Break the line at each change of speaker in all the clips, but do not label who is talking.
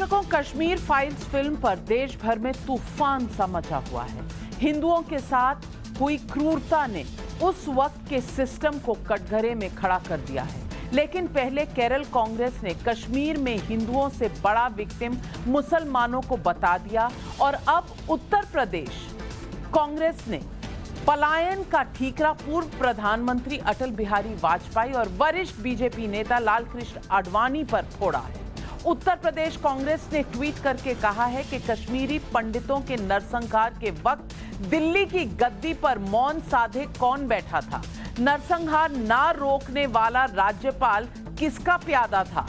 दर्शकों, Kashmir files film पर देश भर में तूफान सा मचा हुआ है। हिंदुओं के साथ हुई क्रूरता ने उस वक्त के सिस्टम को कटघरे में खड़ा कर दिया है। लेकिन पहले केरल कांग्रेस ने कश्मीर में हिंदुओं से बड़ा विक्टिम मुसलमानों को बता दिया और अब उत्तर प्रदेश कांग्रेस ने पलायन का ठीकरा पूर्व प्रधानमंत्री अटल बिहारी वाजपेयी और वरिष्ठ बीजेपी नेता लालकृष्ण आडवाणी पर फोड़ा है। उत्तर प्रदेश कांग्रेस ने ट्वीट करके कहा है कि कश्मीरी पंडितों के नरसंहार के वक्त दिल्ली की गद्दी पर मौन साधे कौन बैठा था? नरसंहार ना रोकने वाला राज्यपाल किसका प्यादा था?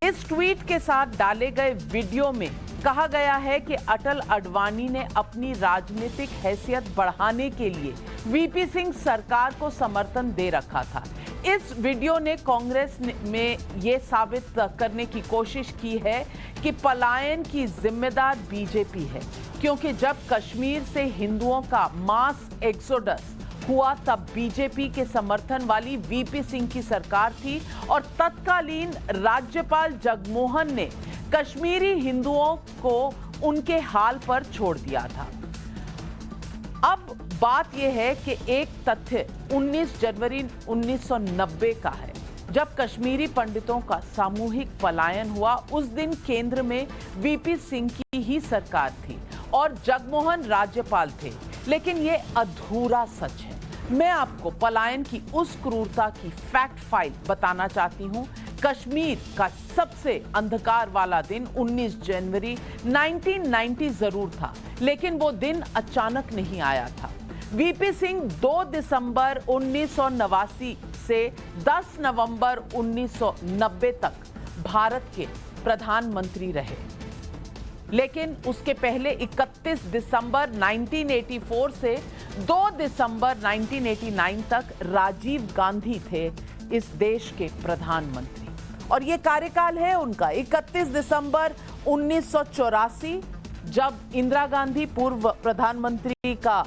इस ट्वीट के साथ डाले गए वीडियो में कहा गया है कि अटल आडवाणी ने अपनी राजनीतिक हैसियत बढ़ाने के लिए वीपी सिंह सरकार को समर्थन दे रखा था। इस वीडियो ने कांग्रेस में ये साबित करने की कोशिश की है कि पलायन की जिम्मेदार बीजेपी है, क्योंकि जब कश्मीर से हिंदुओं का मास एक्सोडस हुआ तब बीजेपी के समर्थन वाली वीपी सिंह की सरकार थी और तत्कालीन राज्यपाल जगमोहन ने कश्मीरी हिंदुओं को उनके हाल पर छोड़ दिया था। अब बात यह है कि एक तथ्य 19 जनवरी 1990 का है, जब कश्मीरी पंडितों का सामूहिक पलायन हुआ। उस दिन केंद्र में वीपी सिंह की ही सरकार थी और जगमोहन राज्यपाल थे, लेकिन यह अधूरा सच है। मैं आपको पलायन की उस क्रूरता की फैक्ट फाइल बताना चाहती हूं। कश्मीर का सबसे अंधकार वाला दिन 19 जनवरी 1990 जरूर था, लेकिन वो दिन अचानक नहीं आया था। वीपी सिंह 2 दिसंबर 1989 से 10 नवंबर 1990 तक भारत के प्रधानमंत्री रहे, लेकिन उसके पहले 31 दिसंबर 1984 से 2 दिसंबर 1989 तक राजीव गांधी थे इस देश के प्रधानमंत्री। और ये कार्यकाल है उनका 31 दिसंबर 1984, जब इंदिरा गांधी पूर्व प्रधानमंत्री का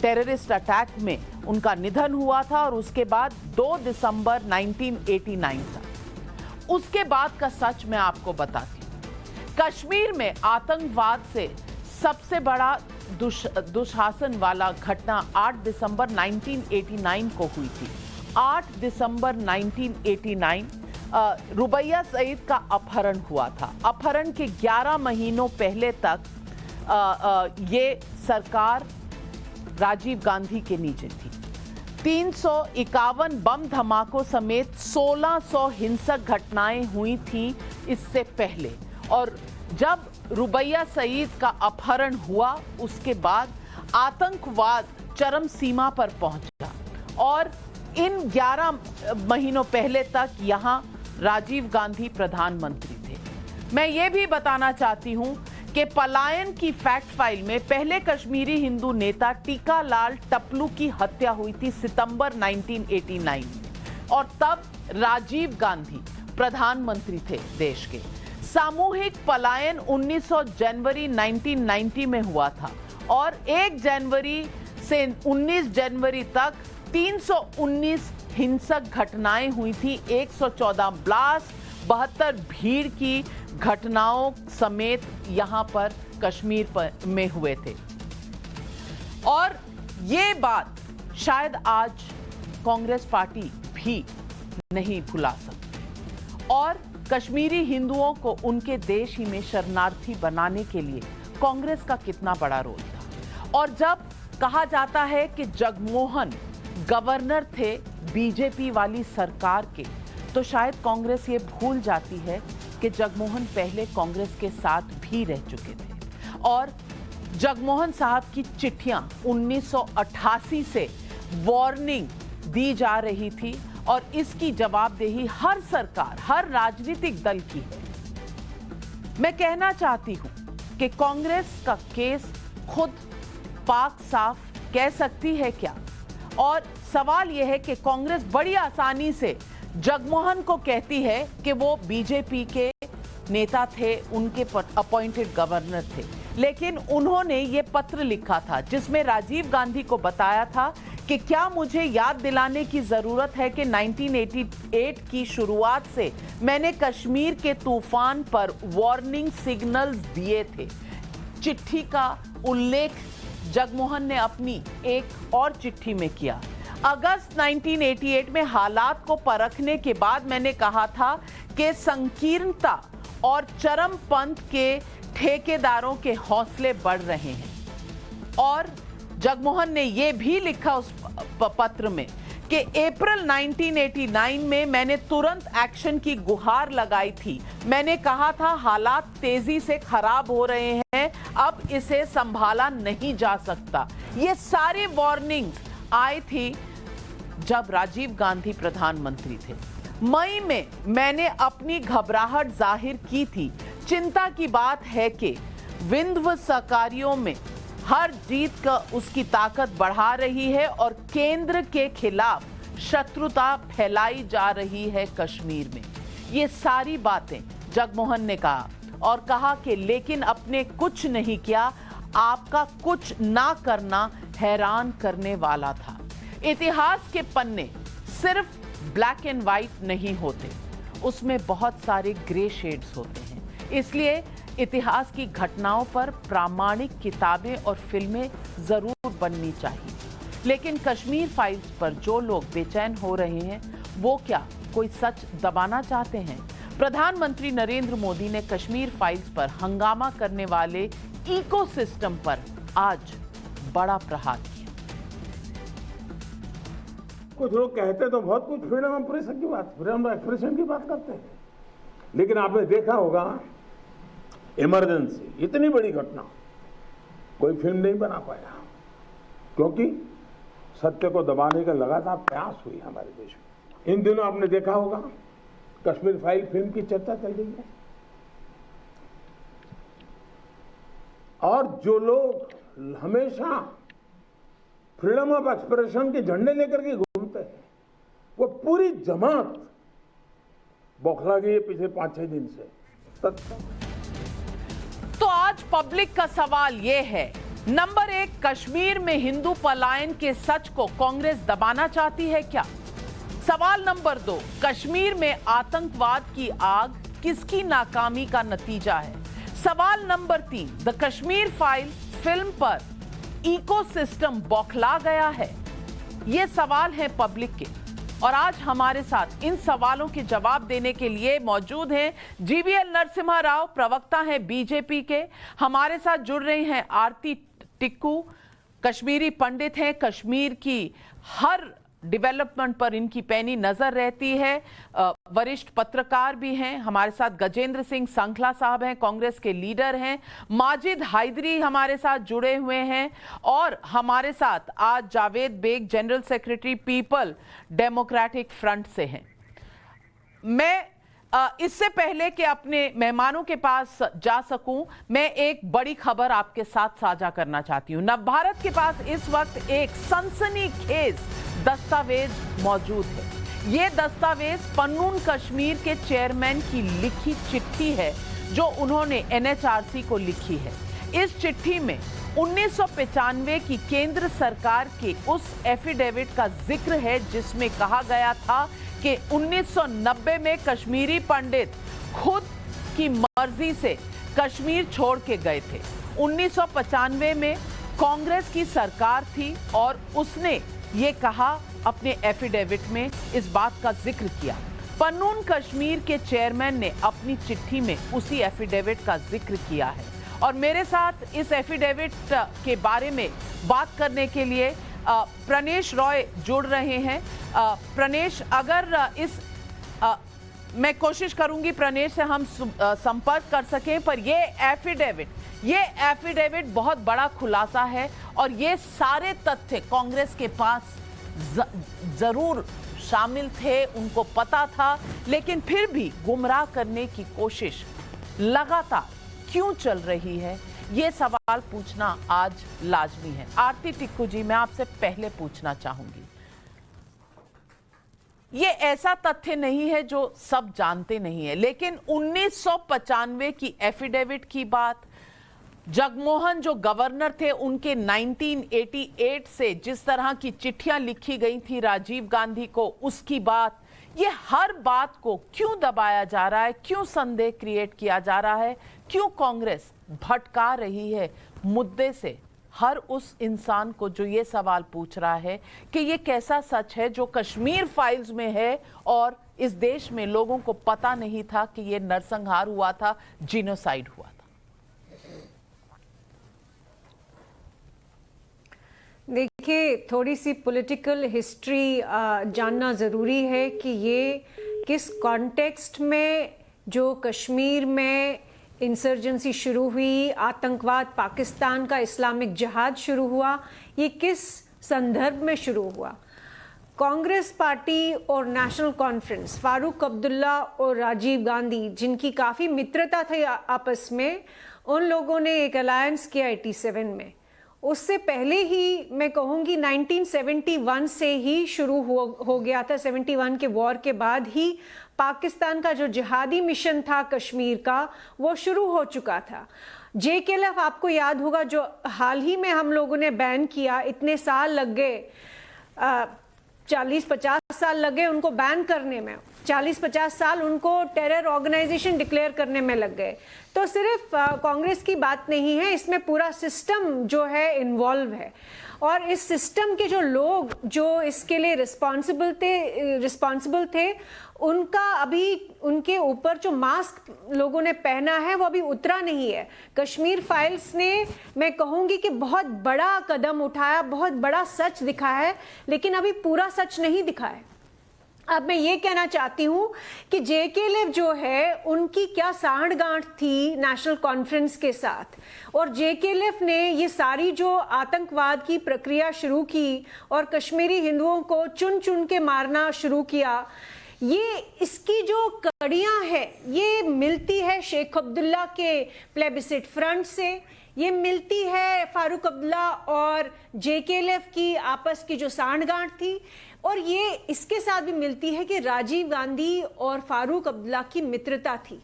टेररिस्ट अटैक में उनका निधन हुआ था, और उसके बाद 2 दिसंबर 1989 था। उसके बाद का सच मैं आपको बताती हूँ। कश्मीर में आतंकवाद से सबसे बड़ा दुशासन वाला घटना 8 दिसंबर 1989 को हुई थी। 8 दिसंबर 1989 रुबैया सईद का अपहरण हुआ था। अपहरण के 11 महीनों पहले तक ये सरकार राजीव गांधी के नीचे थी। 351 बम धमाकों समेत 1600 हिंसक घटनाएं हुई थी इससे पहले, और जब रुबैया सईद का अपहरण हुआ उसके बाद आतंकवाद चरम सीमा पर पहुंचा, और इन 11 महीनों पहले तक यहां राजीव गांधी प्रधानमंत्री थे। मैं ये भी बताना चाहती हूं कि पलायन की फैक्ट फाइल में पहले कश्मीरी हिंदू नेता टीकालाल टपलू की हत्या हुई थी सितंबर 1989 में, और तब राजीव गांधी प्रधानमंत्री थे देश के। सामूहिक पलायन 19 जनवरी 1990 में हुआ था, और 1 जनवरी से 19 जनवरी तक 319 हिंसक घटनाएं हुई थी। 114 ब्लास्ट, 72 भीड़ की घटनाओं समेत यहां पर कश्मीर में हुए थे। और ये बात शायद आज कांग्रेस पार्टी भी नहीं भुला सकती, और कश्मीरी हिंदुओं को उनके देश ही में शरणार्थी बनाने के लिए कांग्रेस का कितना बड़ा रोल था। और जब कहा जाता है कि जगमोहन गवर्नर थे बीजेपी वाली सरकार के, तो शायद कांग्रेस ये भूल जाती है कि जगमोहन पहले कांग्रेस के साथ भी रह चुके थे, और जगमोहन साहब की चिट्ठियां 1988 से वार्निंग दी जा रही थी, और इसकी जवाबदेही हर सरकार, हर राजनीतिक दल की है। मैं कहना चाहती हूं कि कांग्रेस का केस खुद पाक साफ कह सकती है क्या? और सवाल यह है कि कांग्रेस बड़ी आसानी से जगमोहन को कहती है कि वो बीजेपी के नेता थे, उनके अपॉइंटेड गवर्नर थे, लेकिन उन्होंने ये पत्र लिखा था जिसमें राजीव गांधी को बताया था कि क्या मुझे याद दिलाने की जरूरत है कि 1988 की शुरुआत से मैंने कश्मीर के तूफान पर वार्निंग सिग्नल्स दिए थे। चिट्ठी का उल्लेख जगमोहन ने अपनी एक और चिट्ठी में किया। अगस्त 1988 में हालात को परखने के बाद मैंने कहा था कि संकीर्णता और चरमपंथ के ठेकेदारों के हौसले बढ़ रहे हैं। और जगमोहन ने यह भी लिखा उस पत्र में कि अप्रैल 1989 में मैंने तुरंत एक्शन की गुहार लगाई थी। मैंने कहा था हालात तेजी से खराब हो रहे हैं, अब इसे संभाला नहीं जा सकता। ये सारी वार्निंग्स आई थी जब राजीव गांधी प्रधानमंत्री थे। मई में मैंने अपनी घबराहट जाहिर की थी। चिंता की बात है कि विध्वंसकारियों में हर जीत का उसकी ताकत बढ़ा रही है और केंद्र के खिलाफ शत्रुता फैलाई जा रही है कश्मीर में। ये सारी बातें जगमोहन ने कहा और कहा कि लेकिन आपने कुछ नहीं किया, आपका कुछ ना करना हैरान करने वाला था। इतिहास के पन्ने सिर्फ ब्लैक एंड व्हाइट नहीं होते, उसमें बहुत सारे ग्रे शेड्स होते हैं। इसलिए इतिहास की घटनाओं पर प्रामाणिक किताबें और फिल्में जरूर बननी चाहिए। लेकिन कश्मीर फाइल्स पर जो लोग बेचैन हो रहे हैं वो क्या कोई सच दबाना चाहते हैं? प्रधानमंत्री नरेंद्र मोदी ने कश्मीर फाइल्स पर हंगामा करने वाले इकोसिस्टम पर आज बड़ा प्रहार किया।
कुछ लोग कहते तो बहुत कुछ फ्रीडम ऑफ प्रेस की बात, फ्रीडम ऑफ एक्सप्रेशन की बात करते हैं, लेकिन आपने देखा होगा इमरजेंसी इतनी बड़ी घटना कोई फिल्म नहीं बना पाया, क्योंकि सत्य को दबाने का लगातार प्रयास हुई हमारे देश में। इन दिनों आपने देखा होगा कश्मीर फाइल फिल्म की चर्चा चल रही है, और जो लोग हमेशा फ्रीडम ऑफ एक्सप्रेशन के झंडे लेकर के घूमते हैं वो पूरी जमात बौखला गई है पिछले 5-6 दिन से।
तो आज पब्लिक का सवाल यह है, नंबर 1, कश्मीर में हिंदू पलायन के सच को कांग्रेस दबाना चाहती है क्या? सवाल नंबर 2, कश्मीर में आतंकवाद की आग किसकी नाकामी का नतीजा है? सवाल number 3, the Kashmir file film पर इकोसिस्टम बौखला गया है? ये सवाल है पब्लिक के, और आज हमारे साथ इन सवालों के जवाब देने के लिए मौजूद हैं जीवीएल नरसिम्हा राव, प्रवक्ता हैं बीजेपी के। हमारे साथ जुड़ रही हैं आरती टिक्कू, कश्मीरी पंडित हैं, कश्मीर की हर डेवलपमेंट पर इनकी पैनी नजर रहती है, वरिष्ठ पत्रकार भी हैं। हमारे साथ गजेंद्र सिंह सांखला साहब हैं, कांग्रेस के लीडर हैं। माजिद हायदरी हमारे साथ जुड़े हुए हैं, और हमारे साथ आज Javed Baig, general secretary People Democratic Front से हैं। मैं इससे पहले कि अपने मेहमानों के पास जा सकूं, मैं एक बड़ी खबर आपके साथ साझा करना चाहती हूं। नवभारत के पास इस वक्त एक सनसनीखेज दस्तावेज मौजूद है। यह दस्तावेज पन्नून कश्मीर के चेयरमैन की लिखी चिट्ठी है जो उन्होंने एनएचआरसी को लिखी है। इस चिट्ठी में 1995 की केंद्र सरकार के उस एफिडेविट का जिक्र है जिसमें कहा गया था कि 1990 में कश्मीरी पंडित खुद की मर्जी से कश्मीर छोड़ के गए थे। 1995 में कांग्रेस की सरकार थी और उसने ये कहा अपने एफिडेविट में, इस बात का जिक्र किया। पन्नून कश्मीर के चेयरमैन ने अपनी चिट्ठी में उसी एफिडेविट का जिक्र किया है। और मेरे साथ इस एफिडेविट के बारे में बात करने के लिए प्रणेश रॉय जुड़ रहे हैं। प्रणेश, अगर मैं कोशिश करूंगी प्रणेश से हम संपर्क कर सकें, पर ये एफिडेविट बहुत बड़ा खुलासा है और ये सारे तथ्य कांग्रेस के पास जरूर शामिल थे, उनको पता था, लेकिन फिर भी गुमराह करने की कोशिश लगातार क्यों चल रही है, ये सवाल पूछना आज लाजमी है। आरती टिक्कू जी, मैं आपसे पहले पूछना चाहूंगी, ये ऐसा तथ्य नहीं है जो सब जानते नहीं है, लेकिन 1995 की एफिडेविट की बात जगमोहन जो गवर्नर थे, उनके 1988 से जिस तरह की चिट्ठियां लिखी गई थी राजीव गांधी को, उसकी बात, ये हर बात को क्यों दबाया जा रहा है, क्यों संदेह क्रिएट किया जा रहा है, क्यों कांग्रेस भटका रही है मुद्दे से हर उस इंसान को जो ये सवाल पूछ रहा है कि ये कैसा सच है जो कश्मीर फाइल्स में है और इस देश में लोगों को पता नहीं था कि ये नरसंहार हुआ था, जीनोसाइड हुआ था।
देखिए, थोड़ी सी पॉलिटिकल हिस्ट्री जानना ज़रूरी है कि ये किस कॉन्टेक्स्ट में जो कश्मीर में इंसर्जेंसी शुरू हुई, आतंकवाद, पाकिस्तान का इस्लामिक जिहाद शुरू हुआ, ये किस संदर्भ में शुरू हुआ। कांग्रेस पार्टी और नेशनल कॉन्फ्रेंस, फारूक अब्दुल्ला और राजीव गांधी, जिनकी काफ़ी मित्रता थी आपस में, उन लोगों ने एक अलायंस किया 87 में। उससे पहले ही मैं कहूँगी 1971 से ही शुरू हो गया था। 71 के वॉर के बाद ही पाकिस्तान का जो जिहादी मिशन था कश्मीर का, वो शुरू हो चुका था। JKLF आपको याद होगा, जो हाल ही में हम लोगों ने बैन किया, इतने साल लग गए, 40-50 साल लगे उनको बैन करने में, 40-50 साल उनको टेरर ऑर्गेनाइजेशन डिक्लेयर करने में लग गए। तो सिर्फ कांग्रेस की बात नहीं है, इसमें पूरा सिस्टम जो है इन्वॉल्व है। और इस सिस्टम के जो लोग जो इसके लिए रिस्पॉन्सिबल थे, उनका अभी उनके ऊपर जो मास्क लोगों ने पहना है वो अभी उतरा नहीं है। कश्मीर फाइल्स ने, मैं कहूँगी कि बहुत बड़ा कदम उठाया, बहुत बड़ा सच दिखा है, लेकिन अभी पूरा सच नहीं दिखा है। अब मैं ये कहना चाहती हूँ कि JKLF जो है, उनकी क्या सांठगांठ थी नेशनल कॉन्फ्रेंस के साथ, और JKLF ने ये सारी जो आतंकवाद की प्रक्रिया शुरू की और कश्मीरी हिंदुओं को चुन चुन के मारना शुरू किया, ये इसकी जो कड़ियाँ है, ये मिलती है शेख अब्दुल्ला के प्लेबिसिट फ्रंट से, ये मिलती है फारूक अब्दुल्ला और JKLF की आपस की जो सांठगांठ थी, और ये इसके साथ भी मिलती है कि राजीव गांधी और फारूक अब्दुल्ला की मित्रता थी।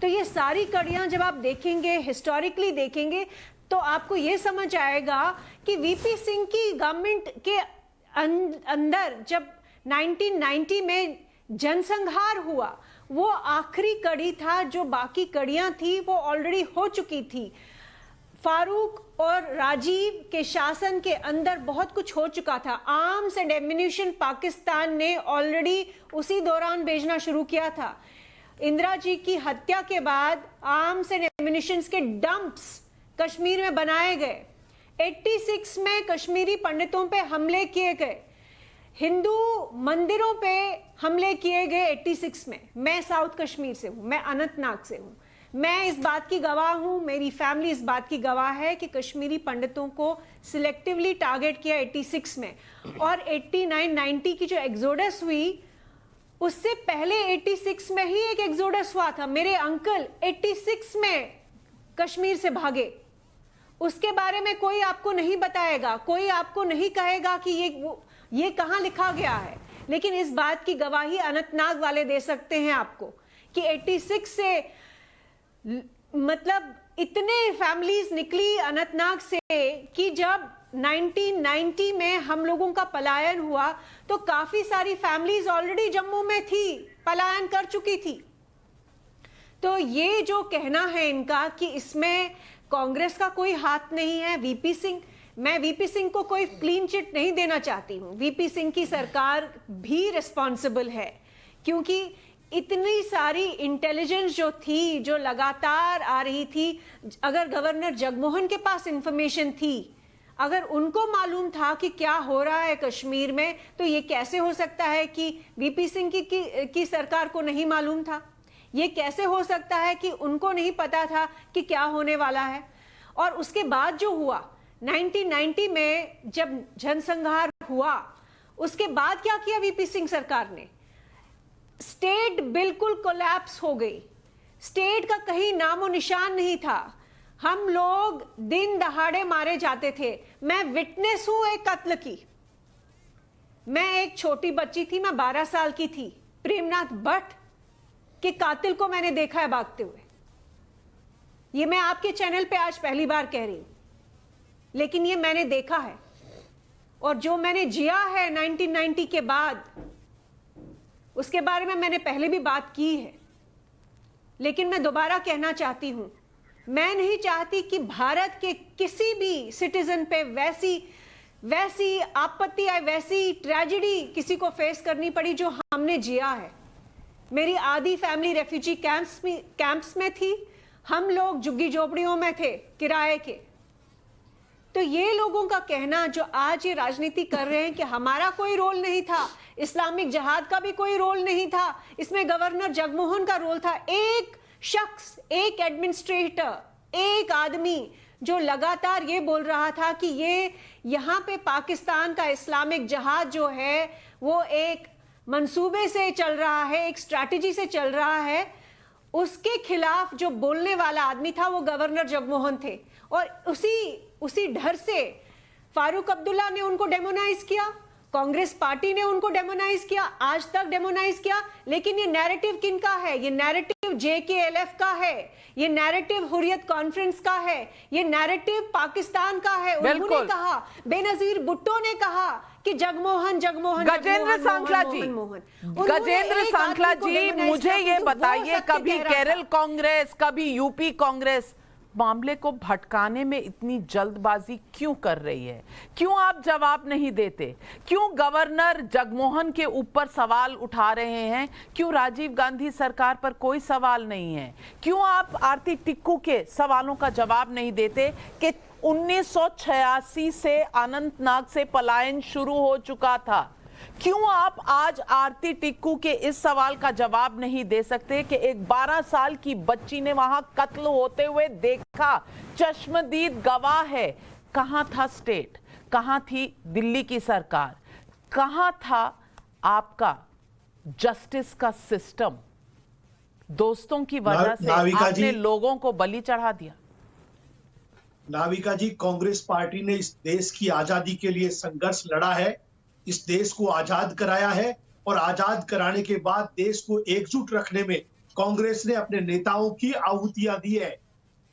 तो ये सारी कड़ियाँ जब आप देखेंगे, हिस्टोरिकली देखेंगे, तो आपको ये समझ आएगा कि VP सिंह की गवर्नमेंट के अंदर जब 1990 में जनसंहार हुआ, वो आखिरी कड़ी था। जो बाकी कड़ियाँ थी वो ऑलरेडी हो चुकी थी। फारूक और राजीव के शासन के अंदर बहुत कुछ हो चुका था। आर्म्स एंड एम्युनिशन पाकिस्तान ने ऑलरेडी उसी दौरान भेजना शुरू किया था। इंदिरा जी की हत्या के बाद आर्म्स एंड एम्युनिशन के डंप्स कश्मीर में बनाए गए। 86 में कश्मीरी पंडितों पे हमले किए गए, हिंदू मंदिरों पे हमले किए गए 86 में। मैं साउथ कश्मीर से हूँ, मैं अनंतनाग से हूँ, मैं इस बात की गवाह हूँ, मेरी फैमिली इस बात की गवाह है कि कश्मीरी पंडितों को सिलेक्टिवली टारगेट किया 86 में। और 89-90 की जो एक्सोडस हुई, उससे पहले 86 में ही एक एक्सोडस हुआ था। मेरे अंकल 86 में कश्मीर से भागे, उसके बारे में कोई आपको नहीं बताएगा, कोई आपको नहीं कहेगा कि ये कहाँ लिखा गया है। लेकिन इस बात की गवाही अनंतनाग वाले दे सकते हैं आपको कि 86 से मतलब इतने फैमिलीज निकली अनंतनाग से कि जब 1990 में हम लोगों का पलायन हुआ तो काफी सारी फैमिलीज ऑलरेडी जम्मू में थी, पलायन कर चुकी थी। तो ये जो कहना है इनका कि इसमें कांग्रेस का कोई हाथ नहीं है, VP सिंह, मैं VP सिंह को कोई क्लीन चिट नहीं देना चाहती हूँ। VP सिंह की सरकार भी रिस्पॉन्सिबल है, क्योंकि इतनी सारी इंटेलिजेंस जो थी, जो लगातार आ रही थी, अगर गवर्नर जगमोहन के पास इंफॉर्मेशन थी, अगर उनको मालूम था कि क्या हो रहा है कश्मीर में, तो ये कैसे हो सकता है कि VP सिंह की सरकार को नहीं मालूम था? ये कैसे हो सकता है कि उनको नहीं पता था कि क्या होने वाला है? और उसके बाद जो हुआ 1990 में जब जनसंहार हुआ, उसके बाद क्या किया VP सिंह सरकार ने? स्टेट बिल्कुल कोलैप्स हो गई, स्टेट का कहीं नामो निशान नहीं था। हम लोग दिन दहाड़े मारे जाते थे। मैं विटनेस हूं एक कत्ल की। मैं एक छोटी बच्ची थी, मैं 12 साल की थी। प्रेमनाथ भट्ट के कातिल को मैंने देखा है भागते हुए। ये मैं आपके चैनल पे आज पहली बार कह रही हूं, लेकिन ये मैंने देखा है और जो मैंने जिया है 1990 के बाद, उसके बारे में मैंने पहले भी बात की है। लेकिन मैं दोबारा कहना चाहती हूं, मैं नहीं चाहती कि भारत के किसी भी सिटीजन पे वैसी आपत्ति या वैसी ट्रेजेडी किसी को फेस करनी पड़ी जो हमने जिया है। मेरी आधी फैमिली रेफ्यूजी कैंप्स में थी, हम लोग झुग्गी झोपड़ियों में थे किराए के। तो ये लोगों का कहना जो आज ये राजनीति कर रहे हैं कि हमारा कोई रोल नहीं था, इस्लामिक जिहाद का भी कोई रोल नहीं था, इसमें गवर्नर जगमोहन का रोल था। एक शख्स, एक एडमिनिस्ट्रेटर, एक आदमी जो लगातार ये बोल रहा था कि ये यहाँ पे पाकिस्तान का इस्लामिक जिहाद जो है वो एक मंसूबे से चल रहा है, एक स्ट्रैटेजी से चल रहा है, उसके खिलाफ जो बोलने वाला आदमी था वो गवर्नर जगमोहन थे। और उसी डर से फारूक अब्दुल्ला ने उनको डेमोनाइज किया, कांग्रेस पार्टी ने उनको डेमोनाइज किया, आज तक डेमोनाइज किया। लेकिन ये नैरेटिव किनका है? ये नैरेटिव JKLF का है, ये नैरेटिव हुर्रियत कॉन्फ्रेंस का है, ये नैरेटिव पाकिस्तान का है। उन्होंने कहा, बेनजीर भुट्टो ने कहा कि जगमोहन
गजेंद्र सांखला जी, मुझे ये बताइए, कभी केरल कांग्रेस, कभी यूपी कांग्रेस मामले को भटकाने में इतनी जल्दबाजी क्यों कर रही है? क्यों आप जवाब नहीं देते? क्यों गवर्नर जगमोहन के ऊपर सवाल उठा रहे हैं? क्यों राजीव गांधी सरकार पर कोई सवाल नहीं है? क्यों आप आरती टिक्कू के सवालों का जवाब नहीं देते कि 1986 से अनंतनाग से पलायन शुरू हो चुका था? क्यों आप आज आरती टिक्कू के इस सवाल का जवाब नहीं दे सकते कि एक 12 साल की बच्ची ने वहां कत्ल होते हुए देखा, चश्मदीद गवाह है? कहां था स्टेट? कहां थी दिल्ली की सरकार? कहां था आपका जस्टिस का सिस्टम? दोस्तों की वजह से आपने लोगों को बलि चढ़ा दिया।
नाविका जी, कांग्रेस पार्टी ने इस देश की आजादी के लिए संघर्ष लड़ा है, इस देश को आजाद कराया है और आजाद कराने के बाद देश को एकजुट रखने में कांग्रेस ने अपने नेताओं की आहुतियां दी है।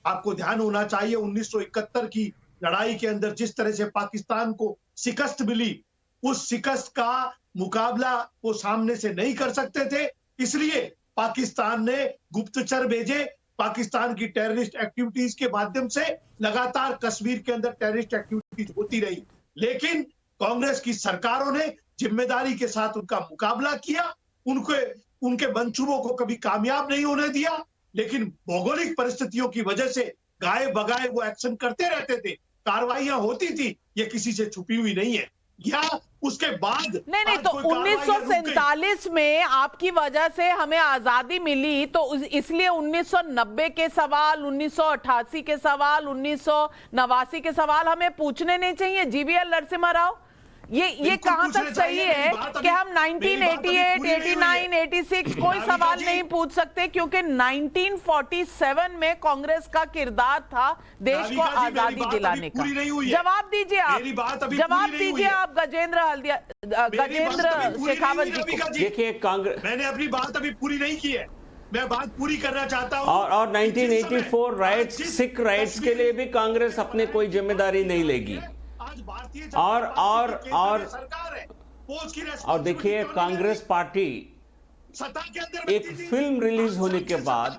आपको ध्यान होना चाहिए 1971 की लड़ाई के अंदर जिस तरह से पाकिस्तान को शिकस्त मिली, उस शिकस्त का मुकाबला वो सामने से नहीं कर सकते थे, इसलिए पाकिस्तान ने गुप्तचर भेजे। पाकिस्तान की टेररिस्ट एक्टिविटीज के माध्यम से लगातार कश्मीर के अंदर टेररिस्ट एक्टिविटीज होती रही, लेकिन कांग्रेस की सरकारों ने जिम्मेदारी के साथ उनका मुकाबला किया, उनके मंसूबों को कभी कामयाब नहीं होने दिया। लेकिन भौगोलिक परिस्थितियों की वजह से गाए बगाए वो एक्शन करते रहते थे, कार्रवाइयां होती थी, ये किसी से छुपी हुई नहीं है। या उसके बाद
नहीं तो 1947 में आपकी वजह से हमें आजादी मिली, तो इसलिए 1990 के सवाल, 1988 के सवाल, 1989 के सवाल हमें पूछने नहीं चाहिए? GVL नरसिम्हा राव, ये कहां तक सही है कि हम 1988, 89, 86 कोई सवाल नहीं पूछ सकते? क्योंकि 1947 में कांग्रेस का किरदार था देश को आजादी दिलाने का। जवाब दीजिए आप गजेंद्र शेखावत जी को।
देखिए, कांग्रेस, मैंने अपनी बात अभी पूरी नहीं की है, मैं बात पूरी करना चाहता हूं।
और 1984 राइट्स, सिख राइट्स के लिए भी कांग्रेस अपने कोई जिम्मेदारी नहीं लेगी। और देखिए, कांग्रेस पार्टी एक फिल्म रिलीज होने के बाद,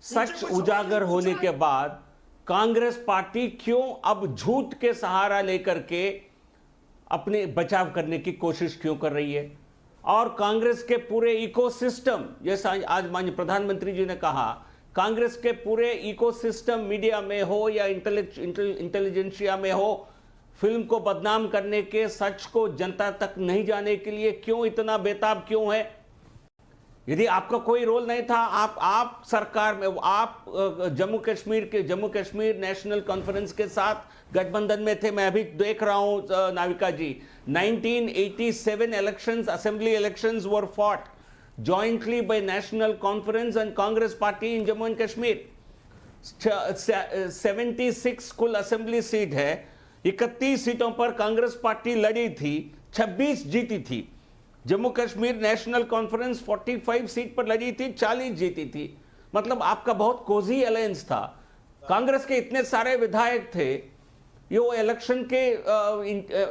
सच उजागर होने के बाद, कांग्रेस पार्टी क्यों अब झूठ के सहारा लेकर के अपने बचाव करने की कोशिश क्यों कर रही है? और कांग्रेस के पूरे इकोसिस्टम, जैसा आज माननीय प्रधानमंत्री जी ने कहा, कांग्रेस के पूरे इकोसिस्टम, मीडिया में हो या इंटेलिजेंसिया में हो, फिल्म को बदनाम करने के, सच को जनता तक नहीं जाने के लिए क्यों इतना बेताब क्यों है? यदि आपका कोई रोल नहीं था, आप सरकार में, आप जम्मू कश्मीर नेशनल कॉन्फ्रेंस के साथ गठबंधन में थे। मैं अभी देख रहा हूं नाविका जी, 1987 elections, assembly elections were fought jointly by National Conference and Congress Party in Jammu and Kashmir. 76 कुल असेंबली सीट है, 31 सीटों पर कांग्रेस पार्टी लड़ी थी, 26 जीती थी। Jammu Kashmir national conference 45 seat पर लड़ी थी, 40 जीती थी। मतलब आपका बहुत कोजी अलायंस था। कांग्रेस के इतने सारे विधायक थे, ये वो इलेक्शन के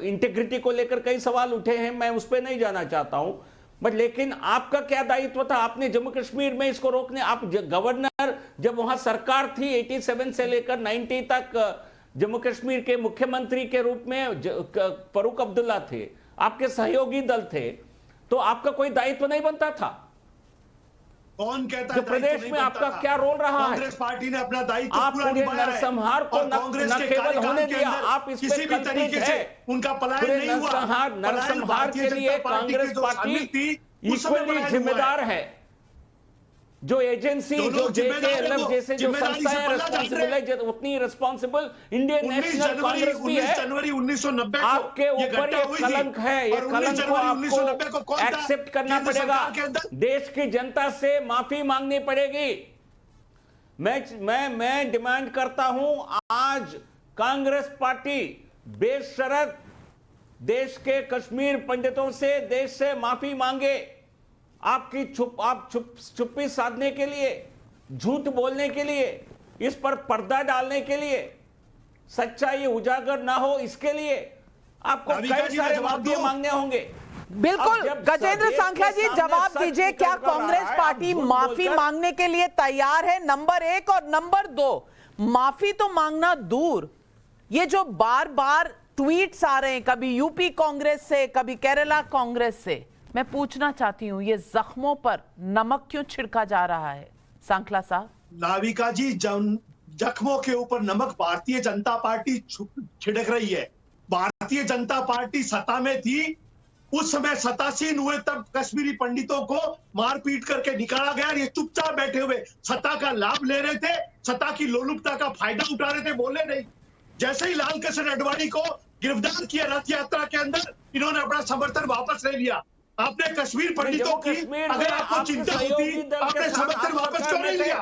इंटीग्रिटी को लेकर कई सवाल उठे हैं, मैं उस पर नहीं जाना चाहता हूं, बट लेकिन आपका क्या दायित्व था? आपने जम्मू कश्मीर में इसको रोकने, आप गवर्नर, जब वहां सरकार थी 87 से लेकर 90 तक जम्मू कश्मीर के मुख्यमंत्री के रूप में फारूक अब्दुल्ला थे, आपके सहयोगी दल थे, तो आपका कोई दायित्व नहीं बनता था?
कौन कहता
जो
है
प्रदेश में आपका क्या रोल रहा है?
कांग्रेस पार्टी ने अपना दायित्व
आप
पूरा
पूरे
निभाया है।
नरसंहार को
और
न
कांग्रेस के
केवल
कार्यकाल
होने
के
दिया,
अंदर
आप इस
किसी
पे
भी तरीके से उनका पलायन
पूरे
नहीं हुआ।
नरसंहार के लिए कांग्रेस पार्टी इक्वली जिम्मेदार है। जो एजेंसी, जो जेकेएलएफ जैसे जो संस्थाएं रिस्पांसिबल है, उतनी रिस्पांसिबल इंडियन नेशनल कांग्रेस भी है।
जनवरी 1990 को
आपके ऊपर ये कलंक है, ये कलंक को आपको एक्सेप्ट करना पड़ेगा, देश की जनता से माफी मांगनी पड़ेगी। मैं डिमांड करता हूं, आज कांग्रेस पार्टी बेशर्त देश के कश्मीर पंडितों से, देश से माफी मांगे। आप चुप्पी साधने के लिए, झूठ बोलने के लिए, इस पर पर्दा डालने के लिए, सच्चाई उजागर ना हो इसके लिए आपको कई सारे माफी मांगने होंगे।
बिल्कुल गजेंद्र सांखला जी, जवाब दीजिए, क्या कांग्रेस पार्टी माफी मांगने के लिए तैयार है? नंबर 1 और नंबर 2, माफी तो मांगना दूर, ये जो बार बार ट्वीट्स आ रहे हैं, कभी यूपी कांग्रेस से, कभी केरला कांग्रेस से, मैं पूछना चाहती हूं, ये जख्मों पर नमक क्यों छिड़का जा रहा है? सांखला साहब।
नाविका जी, जख्मों के ऊपर नमक भारतीय जनता पार्टी छिड़क रही है। भारतीय जनता पार्टी सत्ता में थी, उस समय सत्तासीन हुए, तब कश्मीरी पंडितों को मारपीट करके निकाला गया। ये चुपचाप बैठे हुए सत्ता का लाभ ले रहे थे, सत्ता की लोलुपता का फायदा उठा रहे थे, बोले नहीं। जैसे ही लाल कृष्ण आडवाणी को गिरफ्तार किया रथ यात्रा के अंदर, इन्होंने अपना समर्थन वापस ले लिया। आपने कश्मीर पंडितों की, अगर आपको चिंता होती, आपने समर्थन वापस क्यों नहीं लिया?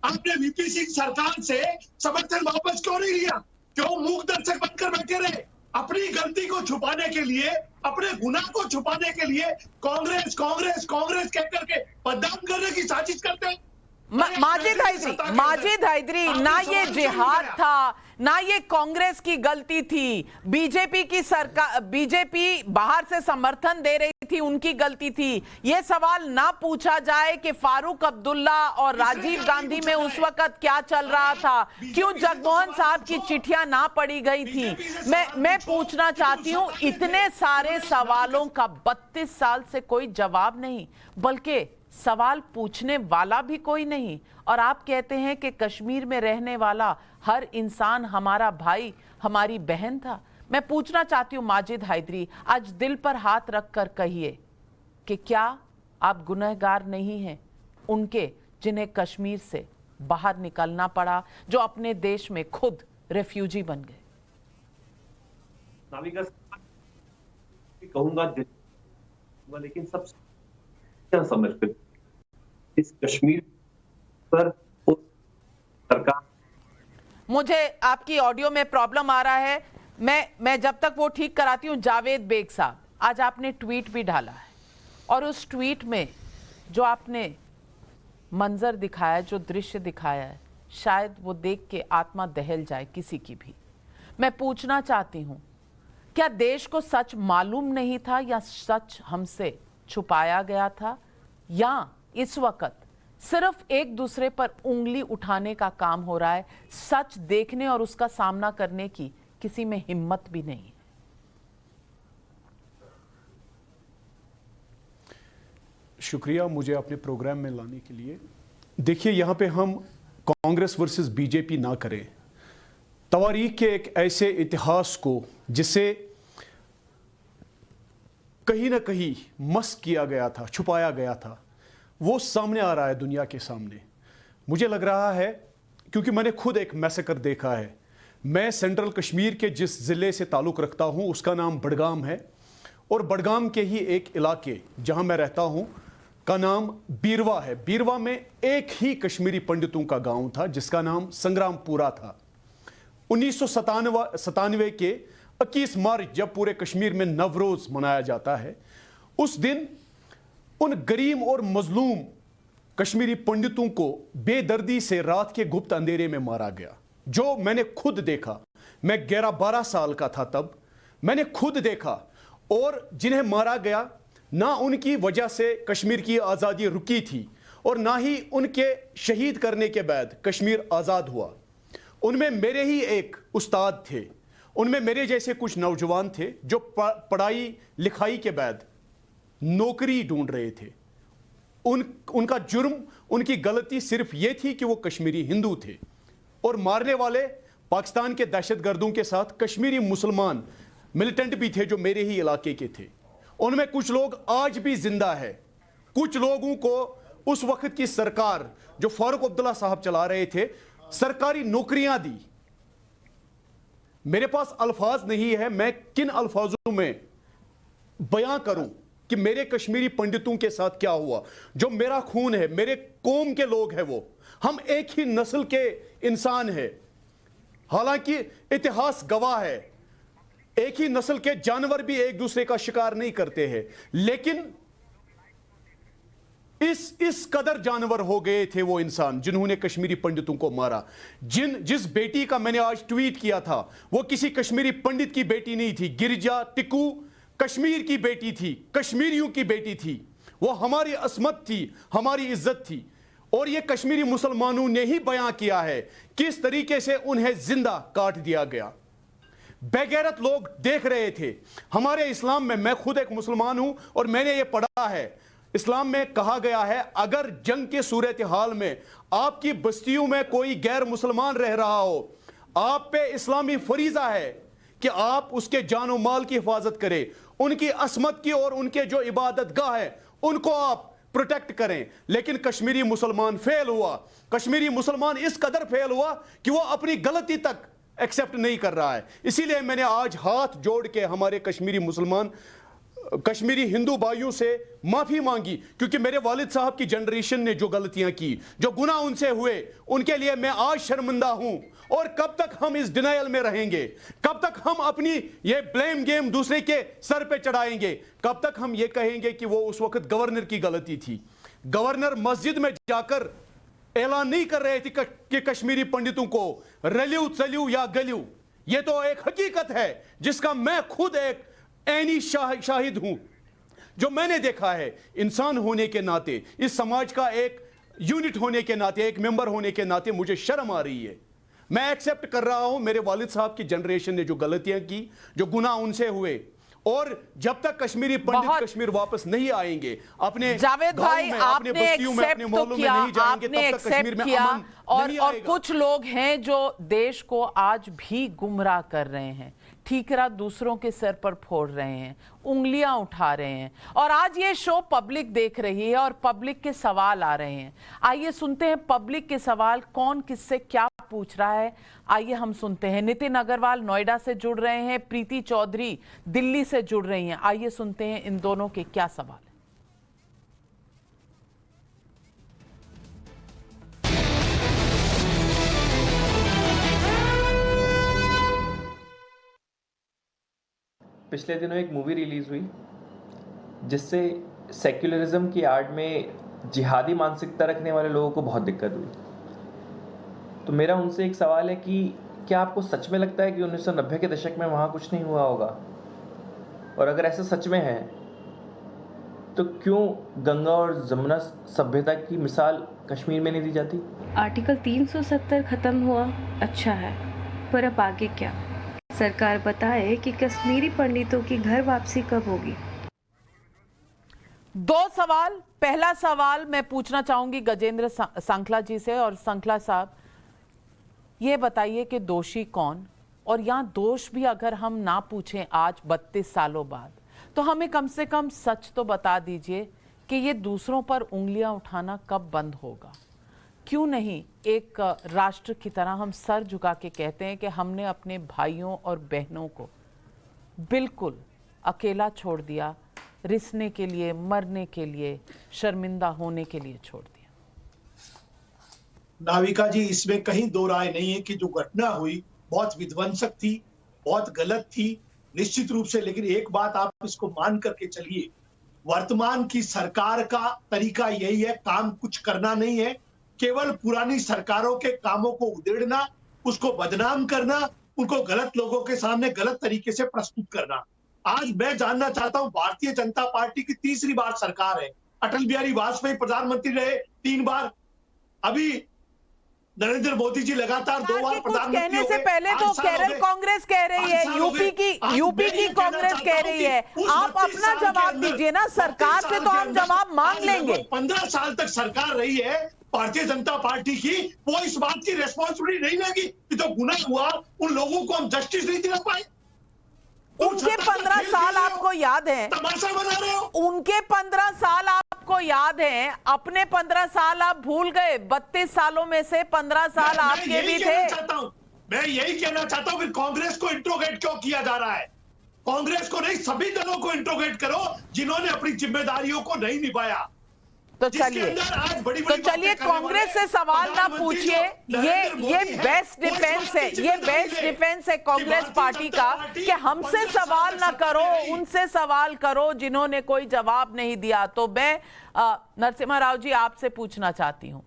आपने वीपी सिंह सरकार से समर्थन वापस क्यों नहीं लिया? क्यों मूक दर्शक बनकर बैठे रहे? अपनी गलती को छुपाने के लिए, अपने गुनाह को छुपाने के लिए कांग्रेस कांग्रेस कांग्रेस कह करके बदनाम करने की साजिश करते हैं।
माजिद हैदरी, ना ये जिहाद था, ना ये कांग्रेस की गलती थी, बीजेपी की सरकार, बीजेपी बाहर से समर्थन दे रही थी, उनकी गलती थी। ये सवाल ना पूछा जाए कि फारूक अब्दुल्ला और राजीव गांधी में उस वक्त क्या चल रहा था, क्यों जगमोहन साहब की चिट्ठियां ना पढ़ी गई थी। मैं पूछना चाहती हूं, इतने सारे सवालों का 32 साल से कोई जवाब नहीं, बल्कि सवाल पूछने वाला भी कोई नहीं, और आप कहते हैं कि कश्मीर में रहने वाला हर इंसान हमारा भाई, हमारी बहन था। मैं पूछना चाहती हूं माजिद हैदरी, आज दिल पर हाथ रखकर कहिए कि क्या आप गुनहगार नहीं हैं उनके, जिन्हें कश्मीर से बाहर निकलना पड़ा, जो अपने देश में खुद रेफ्यूजी बन गए?
नाविका कहूंगा, लेकिन सब क्या समझते इस कश्मीर पर सरकार।
मुझे आपकी ऑडियो में प्रॉब्लम आ रहा है, मैं जब तक वो ठीक कराती हूँ। जावेद बेग साहब, आज आपने ट्वीट भी डाला है, और उस ट्वीट में जो आपने मंजर दिखाया, जो दृश्य दिखाया है, शायद वो देख के आत्मा दहल जाए किसी की भी। मैं पूछना चाहती हूँ, क्या देश को सच मालूम नहीं था, या सच हमसे छुपाया गया था, या इस वक्त सिर्फ एक दूसरे पर उंगली उठाने का काम हो रहा है, सच देखने और उसका सामना करने की किसी में हिम्मत भी नहीं है?
शुक्रिया मुझे अपने प्रोग्राम में लाने के लिए। देखिए, यहां पे हम कांग्रेस वर्सेस बीजेपी ना करें, तवारीख के एक ऐसे इतिहास को जिसे कहीं ना कहीं मस्क किया गया था, छुपाया गया था, वो सामने आ रहा है दुनिया के सामने। मुझे लग रहा है, क्योंकि मैंने खुद एक मैसेकर देखा है। मैं सेंट्रल कश्मीर के जिस ज़िले से ताल्लुक़ रखता हूँ उसका नाम बडगाम है, और बडगाम के ही एक इलाके जहाँ मैं रहता हूँ का नाम बीरवा है। बीरवा में एक ही कश्मीरी पंडितों का गांव था जिसका नाम संग्रामपुरा था। 1997 के 21 मार्च जब पूरे कश्मीर में नवरोज मनाया जाता है, उस दिन उन गरीब और मजलूम कश्मीरी पंडितों को बेदर्दी से रात के गुप्त अंधेरे में मारा गया। जो मैंने खुद देखा। मैं 11-12 साल का था तब, मैंने खुद देखा। और जिन्हें मारा गया, ना उनकी वजह से कश्मीर की आज़ादी रुकी थी और ना ही उनके शहीद करने के बाद कश्मीर आज़ाद हुआ। उनमें मेरे ही एक उस्ताद थे, उनमें मेरे जैसे कुछ नौजवान थे जो पढ़ाई लिखाई के बाद नौकरी ढूंढ रहे थे। उनका जुर्म, उनकी गलती सिर्फ ये थी कि वो कश्मीरी हिंदू थे। और मारने वाले पाकिस्तान के दहशतगर्दों के साथ कश्मीरी मुसलमान मिलिटेंट भी थे जो मेरे ही इलाके के थे। उनमें कुछ लोग आज भी जिंदा है। कुछ लोगों को उस वक्त की सरकार जो फारूक अब्दुल्ला साहब चला रहे थे, सरकारी नौकरियां दी। मेरे पास अल्फाज नहीं है, मैं किन अल्फाजों में बयां करूं कि मेरे कश्मीरी पंडितों के साथ क्या हुआ। जो मेरा खून है, मेरे कौम के लोग हैं, वो हम एक ही नस्ल के इंसान हैं। हालांकि इतिहास गवाह है, एक ही नस्ल के जानवर भी एक दूसरे का शिकार नहीं करते हैं, लेकिन इस कदर जानवर हो गए थे वो इंसान जिन्होंने कश्मीरी पंडितों को मारा। जिस बेटी का मैंने आज ट्वीट किया था, वो किसी कश्मीरी पंडित की बेटी नहीं थी। गिरिजा टिक्कू कश्मीर की बेटी थी, कश्मीरियों की बेटी थी। वो हमारी अस्मत थी, हमारी इज्जत थी। और ये कश्मीरी मुसलमानों ने ही बयां किया है किस तरीके से उन्हें जिंदा काट दिया गया। बेगैरत लोग देख रहे थे। हमारे इस्लाम में, मैं खुद एक मुसलमान हूं और मैंने ये पढ़ा है, इस्लाम में कहा गया है अगर जंग के सूरत हाल में आपकी बस्तियों में कोई गैर मुसलमान रह रहा हो, आप पे इस्लामी फरीजा है कि आप उसके जान और माल की हिफाजत करें, उनकी अस्मत की और उनके जो इबादत गाह है उनको आप प्रोटेक्ट करें। लेकिन कश्मीरी मुसलमान फेल हुआ। कश्मीरी मुसलमान इस कदर फेल हुआ कि वो अपनी गलती तक एक्सेप्ट नहीं कर रहा है। इसीलिए मैंने आज हाथ जोड़ के हमारे कश्मीरी मुसलमान, कश्मीरी हिंदू भाइयों से माफी मांगी, क्योंकि मेरे वालिद साहब की जनरेशन ने जो गलतियां की, जो गुनाह उनसे हुए, उनके लिए मैं आज शर्मिंदा हूं। और कब तक हम इस डिनायल में रहेंगे? कब तक हम अपनी ये ब्लेम गेम दूसरे के सर पे चढ़ाएंगे? कब तक हम ये कहेंगे कि वो उस वक्त गवर्नर की गलती थी? गवर्नर मस्जिद में जाकर ऐलान नहीं कर रहे थे कि कश्मीरी पंडितों को रलियू चलियू या गलियू। ये तो एक हकीकत है जिसका मैं खुद एक ऐनी शाहिद हूं, जो मैंने देखा है। इंसान होने के नाते, इस समाज का एक यूनिट होने के नाते, एक मेंबर होने के नाते मुझे शर्म आ रही है। मैं एक्सेप्ट कर रहा हूं मेरे वालिद साहब की जनरेशन ने जो गलतियां की, जो गुनाह उनसे हुए, और जब तक कश्मीरी पंडित कश्मीर वापस नहीं आएंगे, अपने
जावेद भाई आपने एक्सेप्ट तो किया, आपने एक्सेप्ट किया, और कुछ लोग हैं जो देश को आज भी गुमराह कर रहे हैं, ठीकरा दूसरों के सर पर फोड़ रहे हैं, उंगलियां उठा रहे हैं। और आज ये शो पब्लिक देख रही है और पब्लिक के सवाल आ रहे हैं। आइए सुनते हैं पब्लिक के सवाल, कौन किससे क्या पूछ रहा है। आइए हम सुनते हैं। नितिन अग्रवाल नोएडा से जुड़ रहे हैं, प्रीति चौधरी दिल्ली से जुड़ रही हैं। आइए सुनते हैं इन दोनों के क्या सवाल है।
पिछले दिनों एक मूवी रिलीज़ हुई जिससे सेक्युलरिज्म की आड़ में जिहादी मानसिकता रखने वाले लोगों को बहुत दिक्कत हुई। तो मेरा उनसे एक सवाल है कि क्या आपको सच में लगता है कि 1990 के दशक में वहाँ कुछ नहीं हुआ होगा? और अगर ऐसा सच में है तो क्यों गंगा और जमुना सभ्यता की मिसाल कश्मीर में नहीं दी जाती?
आर्टिकल 370 खत्म हुआ, अच्छा है, पर अब आगे क्या? सरकार बताए कि कश्मीरी पंडितों की घर वापसी कब होगी?
दो सवाल। पहला सवाल मैं पूछना चाहूंगी गजेंद्र सांखला जी से। और सांखला साहब, ये बताइए कि दोषी कौन? और यहां दोष भी अगर हम ना पूछें आज 32 सालों बाद, तो हमें कम से कम सच तो बता दीजिए कि ये दूसरों पर उंगलियां उठाना कब बंद होगा? क्यों नहीं एक राष्ट्र की तरह हम सर झुका के कहते हैं कि हमने अपने भाइयों और बहनों को बिल्कुल अकेला छोड़ दिया, रिसने के लिए, मरने के लिए, शर्मिंदा होने के लिए छोड़ दिया।
नाविका जी, इसमें कहीं दो राय नहीं है कि जो घटना हुई बहुत विध्वंसक थी, बहुत गलत थी, निश्चित रूप से। लेकिन एक बात आप इसको मान करके चलिए, वर्तमान की सरकार का तरीका यही है, काम कुछ करना नहीं है, केवल पुरानी सरकारों के कामों को उधेड़ना उसको बदनाम करना, उनको गलत लोगों के सामने गलत तरीके से प्रस्तुत करना। आज मैं जानना चाहता हूं, भारतीय जनता पार्टी की तीसरी बार सरकार है, अटल बिहारी वाजपेयी प्रधानमंत्री रहे 3 बार, अभी नरेंद्र मोदी जी लगातार 2 बार प्रधानमंत्री
कहने से पहले तो केरल कांग्रेस कह रही है, यूपी की कांग्रेस कह रही है। आप अपना जवाब दीजिए ना, सरकार से तो हम जवाब मांग लेंगे।
15 साल तक सरकार रही है भारतीय जनता पार्टी की, वो इस बात की रिस्पॉन्सिबिलिटी नहीं लेगी कि जो गुनाह हुआ उन लोगों को हम जस्टिस नहीं दिला पाए।
उनके 15 साल आपको याद है?
तमाशा बना रहे हो।
उनके 15 साल आपको याद है, अपने 15 साल आप भूल गए। 32 सालों में से 15 साल आपके भी थे।
मैं यही कहना चाहता हूं कि कांग्रेस को इंट्रोगेट क्यों किया जा रहा है? कांग्रेस को नहीं, सभी दलों को इंट्रोगेट करो जिन्होंने अपनी जिम्मेदारियों को नहीं निभाया।
तो चलिए कांग्रेस से सवाल ना पूछिए। ये बेस्ट डिफेंस है, ये बेस्ट डिफेंस है कांग्रेस पार्टी का कि हमसे सवाल ना करो, उनसे सवाल करो जिन्होंने कोई जवाब नहीं दिया। तो मैं नरसिम्हा राव जी आपसे पूछना चाहती हूँ,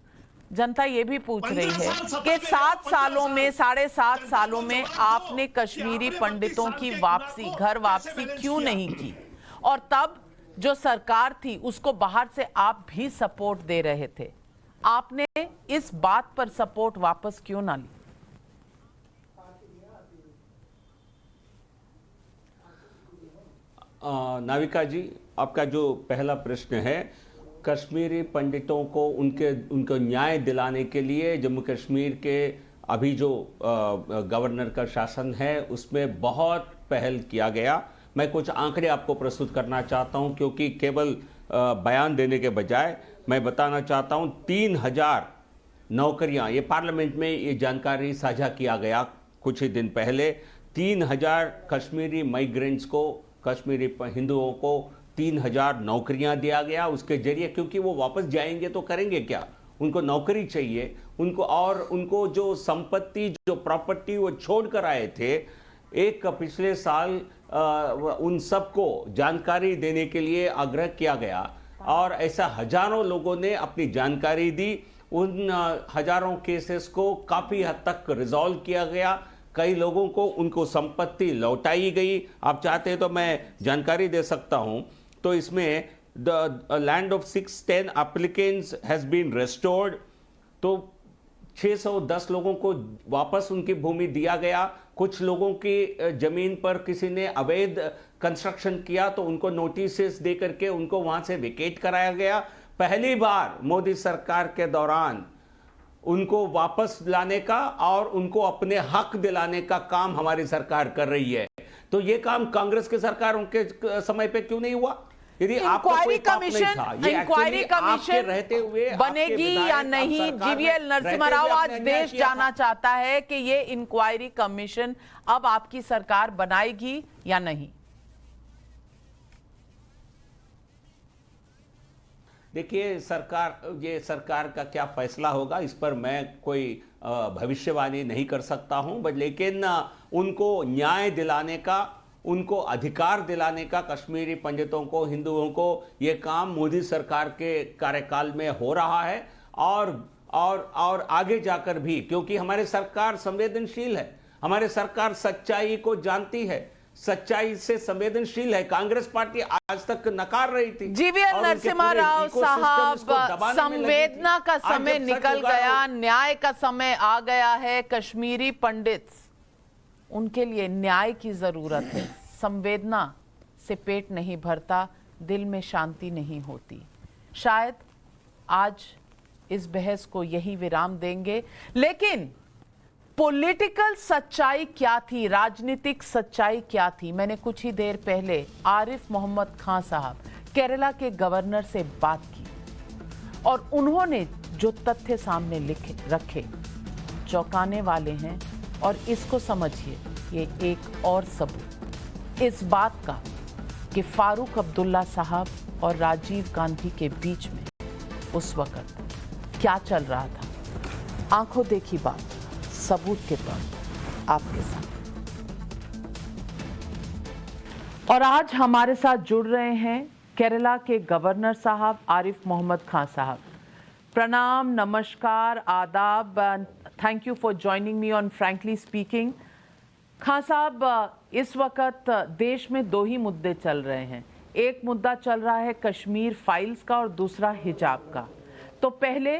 जनता ये भी पूछ रही है कि 7 सालों में, 7.5 सालों में आपने कश्मीरी पंडितों की वापसी, घर वापसी क्यों नहीं की? और तब जो सरकार थी उसको बाहर से आप भी सपोर्ट दे रहे थे, आपने इस बात पर सपोर्ट वापस क्यों ना ली?
नाविका जी, आपका जो पहला प्रश्न है, कश्मीरी पंडितों को उनको न्याय दिलाने के लिए जम्मू कश्मीर के अभी जो गवर्नर का शासन है उसमें बहुत पहल किया गया। मैं कुछ आंकड़े आपको प्रस्तुत करना चाहता हूं, क्योंकि केवल बयान देने के बजाय मैं बताना चाहता हूं 3000 नौकरियां, ये पार्लियामेंट में ये जानकारी साझा किया गया कुछ ही दिन पहले। 3000 कश्मीरी माइग्रेंट्स को, कश्मीरी हिंदुओं को 3000 नौकरियां दिया गया उसके जरिए, क्योंकि वो वापस जाएंगे तो करेंगे क्या, उनको नौकरी चाहिए उनको, और उनको जो संपत्ति, जो प्रॉपर्टी वो छोड़ कर आए थे, एक पिछले साल उन सबको जानकारी देने के लिए आग्रह किया गया और ऐसा हजारों लोगों ने अपनी जानकारी दी। उन हजारों केसेस को काफ़ी हद तक रिजॉल्व किया गया, कई लोगों को उनको संपत्ति लौटाई गई। आप चाहते हैं तो मैं जानकारी दे सकता हूं। तो इसमें the land of 610 applicants has been restored, तो 610 लोगों को वापस उनकी भूमि दिया गया। कुछ लोगों की जमीन पर किसी ने अवैध कंस्ट्रक्शन किया तो उनको नोटिस दे करके उनको वहां से वेकेट कराया गया। पहली बार मोदी सरकार के दौरान उनको वापस लाने का और उनको अपने हक दिलाने का काम हमारी सरकार कर रही है। तो ये काम कांग्रेस की सरकार उनके समय पे क्यों नहीं हुआ? यदि
इंक्वायरी कमीशन
रहते हुए
बनेगी या नहीं, जीवीएल नरसिम्हा राव, आज देश जानना चाहता है कि ये इंक्वायरी कमीशन अब आपकी सरकार बनाएगी या नहीं?
देखिए, ये सरकार का क्या फैसला होगा इस पर मैं कोई भविष्यवाणी नहीं कर सकता हूं, लेकिन उनको न्याय दिलाने का, उनको अधिकार दिलाने का कश्मीरी पंडितों को, हिंदुओं को, ये काम मोदी सरकार के कार्यकाल में हो रहा है और आगे जाकर भी, क्योंकि हमारी सरकार संवेदनशील है, हमारी सरकार सच्चाई को जानती है, सच्चाई से संवेदनशील है। कांग्रेस पार्टी आज तक नकार रही थी।
जीवीएल नरसिम्हा राव साहब, संवेदना का समय निकल गया, न्याय का समय आ गया है। कश्मीरी पंडित, उनके लिए न्याय की जरूरत है। संवेदना से पेट नहीं भरता, दिल में शांति नहीं होती। शायद आज इस बहस को यही विराम देंगे, लेकिन पॉलिटिकल सच्चाई क्या थी, राजनीतिक सच्चाई क्या थी? मैंने कुछ ही देर पहले आरिफ मोहम्मद खान साहब, केरला के गवर्नर से बात की और उन्होंने जो तथ्य सामने रखे चौंकाने वाले हैं। और इसको समझिए, ये एक और सबूत इस बात का कि फारूक अब्दुल्ला साहब और राजीव गांधी के बीच में उस वक्त क्या चल रहा था। आंखों देखी बात, सबूत के तौर आपके साथ। और आज हमारे साथ जुड़ रहे हैं केरला के गवर्नर साहब आरिफ मोहम्मद खान साहब। प्रणाम, नमस्कार, आदाब। Thank you for joining me on frankly speaking. Khan साहब, इस वक्त देश में दो ही मुद्दे चल रहे हैं। एक मुद्दा चल रहा है कश्मीर फाइल्स का और दूसरा हिजाब का। तो पहले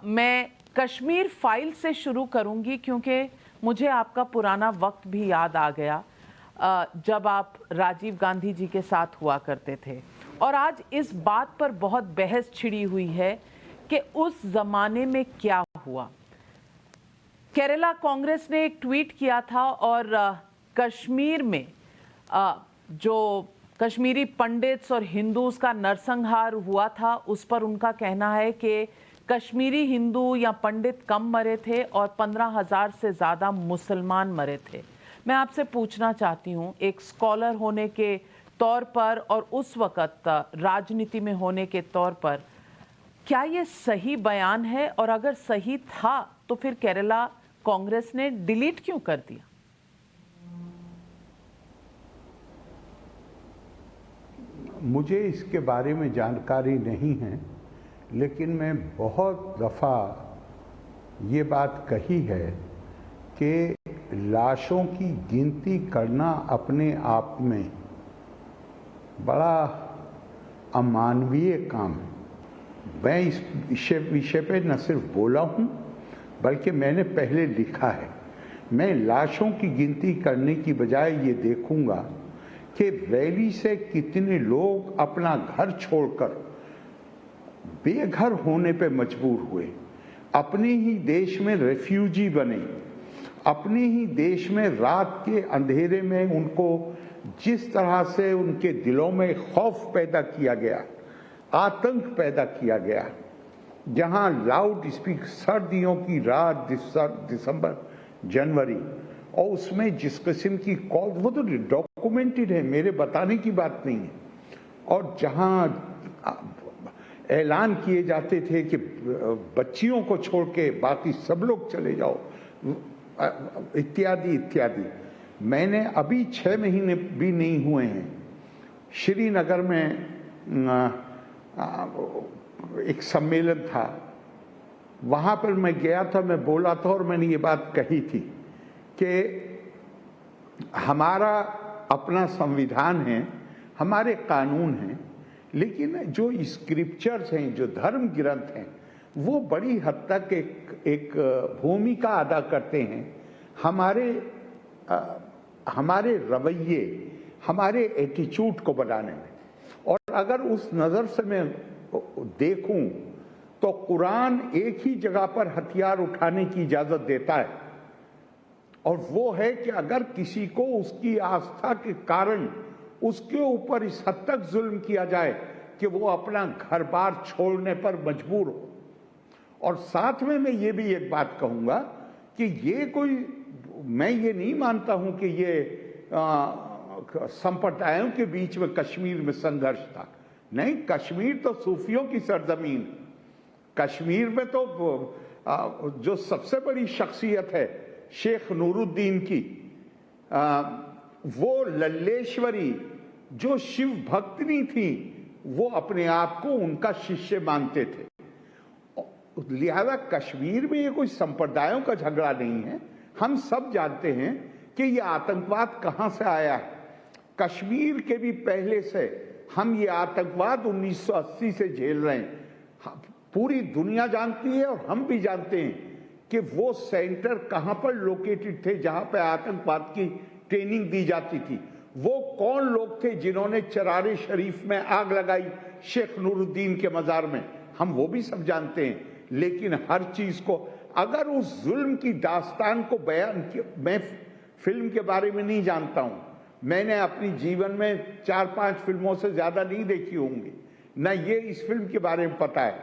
मैं कश्मीर फाइल से शुरू करूंगी क्योंकि मुझे आपका पुराना वक्त भी याद आ गया जब आप राजीव गांधी जी के साथ हुआ करते थे। और आज इस बात पर बहुत बहस छिड़ी हुई है कि उस जमाने में क्या हुआ। केरला कांग्रेस ने एक ट्वीट किया था और कश्मीर में जो कश्मीरी पंडित्स और हिंदूज का नरसंहार हुआ था उस पर उनका कहना है कि कश्मीरी हिंदू या पंडित कम मरे थे और 15,000 से ज़्यादा मुसलमान मरे थे। मैं आपसे पूछना चाहती हूँ, एक स्कॉलर होने के तौर पर और उस वक़्त राजनीति में होने के तौर पर, क्या ये सही बयान है? और अगर सही था तो फिर केरला कांग्रेस ने डिलीट क्यों कर दिया?
मुझे इसके बारे में जानकारी नहीं है, लेकिन मैं बहुत दफ़ा ये बात कही है कि लाशों की गिनती करना अपने आप में बड़ा अमानवीय काम है। मैं इस विषय पे न सिर्फ बोला हूँ बल्कि मैंने पहले लिखा है। मैं लाशों की गिनती करने की बजाय ये देखूंगा कि वैली से कितने लोग अपना घर छोड़कर बेघर होने पे मजबूर हुए, अपने ही देश में रेफ्यूजी बने, अपने ही देश में रात के अंधेरे में उनको जिस तरह से उनके दिलों में खौफ पैदा किया गया, आतंक पैदा किया गया, जहां लाउड स्पीक सर्दियों की रात दिसंबर जनवरी, और उसमें जिस किस्म की कॉल, वो तो डॉक्यूमेंटेड है, मेरे बताने की बात नहीं है, और जहां ऐलान किए जाते थे कि बच्चियों को छोड़ के बाकी सब लोग चले जाओ, इत्यादि इत्यादि। मैंने अभी 6 महीने भी नहीं हुए हैं, श्रीनगर में एक सम्मेलन था, वहाँ पर मैं गया था, मैं बोला था और मैंने ये बात कही थी कि हमारा अपना संविधान है, हमारे कानून हैं, लेकिन जो स्क्रिप्चर्स हैं, जो धर्म ग्रंथ हैं, वो बड़ी हद तक एक भूमिका अदा करते हैं हमारे रवैये, हमारे एटीट्यूड को बनाने में। और अगर उस नज़र से मैं देखूं तो कुरान एक ही जगह पर हथियार उठाने की इजाज़त देता है, और वो है कि अगर किसी को उसकी आस्था के कारण उसके ऊपर इस हद तक जुल्म किया जाए कि वो अपना घर बार छोड़ने पर मजबूर हो। और साथ में मैं ये भी एक बात कहूँगा कि ये कोई, मैं ये नहीं मानता हूँ कि ये संप्रदायों के बीच में कश्मीर में संघर्ष था। नहीं, कश्मीर तो सूफियों की सरजमीन। कश्मीर में तो जो सबसे बड़ी शख्सियत है शेख नूरुद्दीन की, वो लल्लेश्वरी जो शिव भक्तनी थी, वो अपने आप को उनका शिष्य मानते थे। लिहाजा कश्मीर में ये कोई संप्रदायों का झगड़ा नहीं है। हम सब जानते हैं कि ये आतंकवाद कहाँ से आया है। कश्मीर के भी पहले से हम ये आतंकवाद 1980 से झेल रहे हैं। पूरी दुनिया जानती है और हम भी जानते हैं कि वो सेंटर कहाँ पर लोकेटेड थे जहाँ पे आतंकवाद की ट्रेनिंग दी जाती थी। वो कौन लोग थे जिन्होंने चरारे शरीफ में आग लगाई शेख नूरुद्दीन के मजार में, हम वो भी सब जानते हैं। लेकिन हर चीज को, अगर उस जुल्म की दास्तान को बयान किया, मैं फिल्म के बारे में नहीं जानता हूं, मैंने अपनी जीवन में 4-5 फिल्मों से ज्यादा नहीं देखी होंगी, न ये इस फिल्म के बारे में पता है,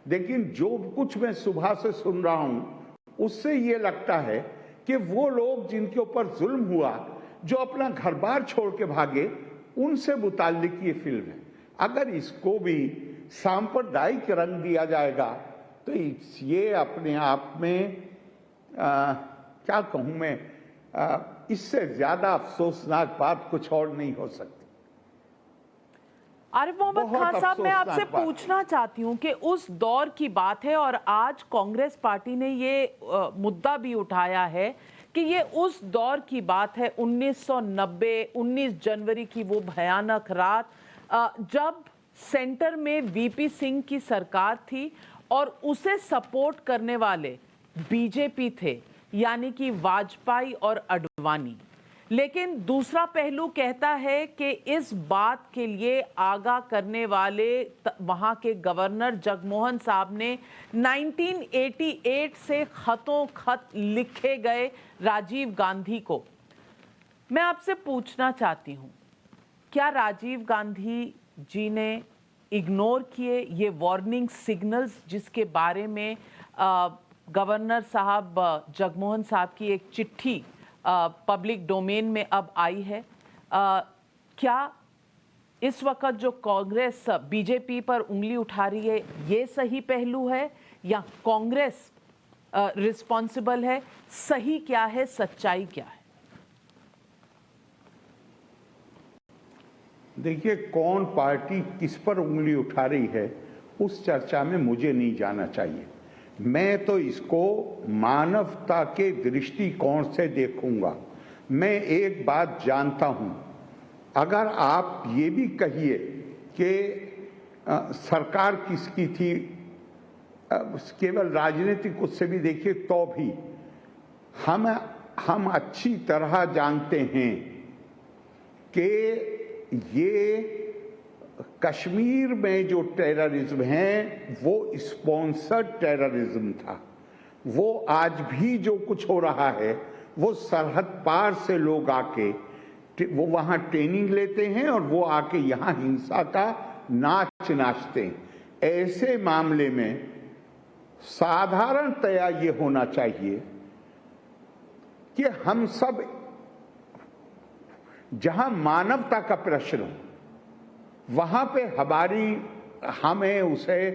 लेकिन जो कुछ मैं सुबह से सुन रहा हूं उससे ये लगता है कि वो लोग जिनके ऊपर जुल्म हुआ, जो अपना घर बार छोड़ के भागे, उनसे मुताल्लिक ये फिल्म है। अगर इसको भी सांप्रदायिक रंग दिया जाएगा तो ये अपने आप में क्या कहूं मैं, इससे ज्यादा अफसोसनाक बात कुछ और नहीं हो सकती।
आरिफ मोहम्मद
बहुत
खान साहब, मैं आपसे
अफसोसनाक बात।
पूछना चाहती हूं कि उस दौर की बात है और आज कांग्रेस पार्टी ने ये मुद्दा भी उठाया है कि ये उस दौर की बात है, 1990 19 जनवरी की वो भयानक रात जब सेंटर में वीपी सिंह की सरकार थी और उसे सपोर्ट करने वाले बीजेपी थे, यानी कि वाजपेयी और अडवाणी। लेकिन दूसरा पहलू कहता है कि इस बात के लिए आगाह करने वाले वहां के गवर्नर जगमोहन साहब ने 1988 से खतों खत लिखे गए राजीव गांधी को। मैं आपसे पूछना चाहती हूं, क्या राजीव गांधी जी ने इग्नोर किए ये वार्निंग सिग्नल्स जिसके बारे में गवर्नर साहब जगमोहन साहब की एक चिट्ठी पब्लिक डोमेन में अब आई है? क्या इस वक्त जो कांग्रेस बीजेपी पर उंगली उठा रही है ये सही पहलू है या कांग्रेस रिस्पॉन्सिबल है? सही क्या है, सच्चाई क्या है?
देखिए, कौन पार्टी किस पर उंगली उठा रही है उस चर्चा में मुझे नहीं जाना चाहिए। मैं तो इसको मानवता के दृष्टिकोण से देखूंगा। मैं एक बात जानता हूं, अगर आप ये भी कहिए कि सरकार किसकी थी, केवल राजनीतिक उससे भी देखिए तो भी हम अच्छी तरह जानते हैं कि ये कश्मीर में जो टेररिज्म है वो स्पॉन्सर्ड टेररिज्म था। वो आज भी जो कुछ हो रहा है वो सरहद पार से लोग आके वो वहां ट्रेनिंग लेते हैं और वो आके यहां हिंसा का नाच नाचते हैं। ऐसे मामले में साधारणतया ये होना चाहिए कि हम सब जहां मानवता का प्रश्न हो वहां पे हमें उसे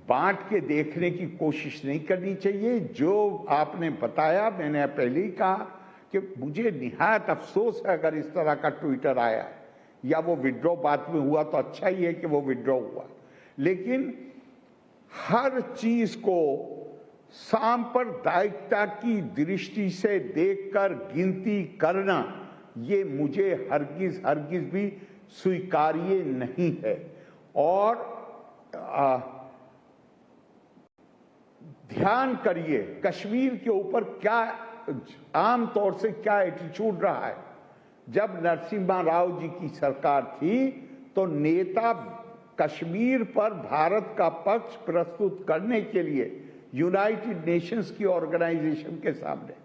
बांट के देखने की कोशिश नहीं करनी चाहिए। जो आपने बताया, मैंने पहले ही कहा कि मुझे निहायत अफसोस है अगर इस तरह का ट्विटर आया या वो विड्रॉ बाद में हुआ तो अच्छा ही है कि वो विड्रॉ हुआ, लेकिन हर चीज को सांप्रदायिकता की दृष्टि से देखकर गिनती करना ये मुझे हरगिज भी स्वीकार्य नहीं है। और ध्यान करिए कश्मीर के ऊपर क्या आमतौर से क्या एटीट्यूड रहा है। जब नरसिम्हा राव जी की सरकार थी तो नेता कश्मीर पर भारत का पक्ष प्रस्तुत करने के लिए यूनाइटेड नेशंस की ऑर्गेनाइजेशन के सामने